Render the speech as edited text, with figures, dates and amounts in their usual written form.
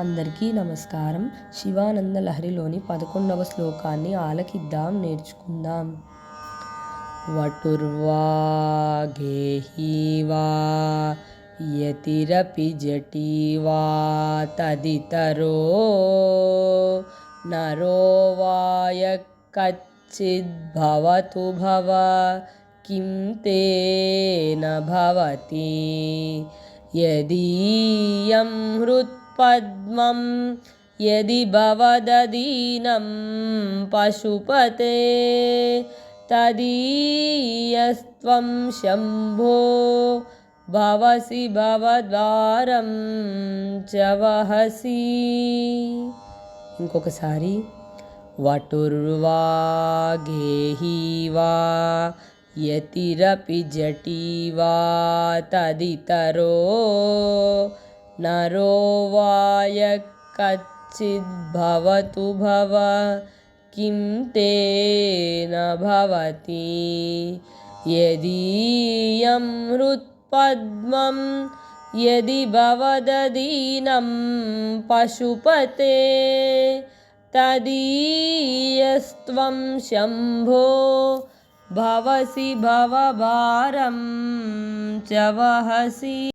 అందరికీ నమస్కారం. శివానంద లహరిలోని 11వ శ్లోకాన్ని ఆలకిద్దాం, నేర్చుకుందాం. వటుర్వా గేహీ వా యతిరపి జటీ వా తదితరో నరో వా యక్కచ్చిద్భవతు భవ కిం తేన భవతి యదీయం హృత్పద్మం యది భవదదీనం పశుపతే తదీయస్త్వం శంభో భవసి భవద్వారం చ వహసి. ఇంకొకసారి. వటుర్వా గేహీ వా యతిరపి జటీ వా తదితరో నరో వా యక్కచ్చిద్భవతు భవ కిం తేన భవతి యదీయం హృత్పద్మం యది భవదదీనం పశుపతే తదీయస్త్వం శంభో భవసి భవభారం చ వహసి.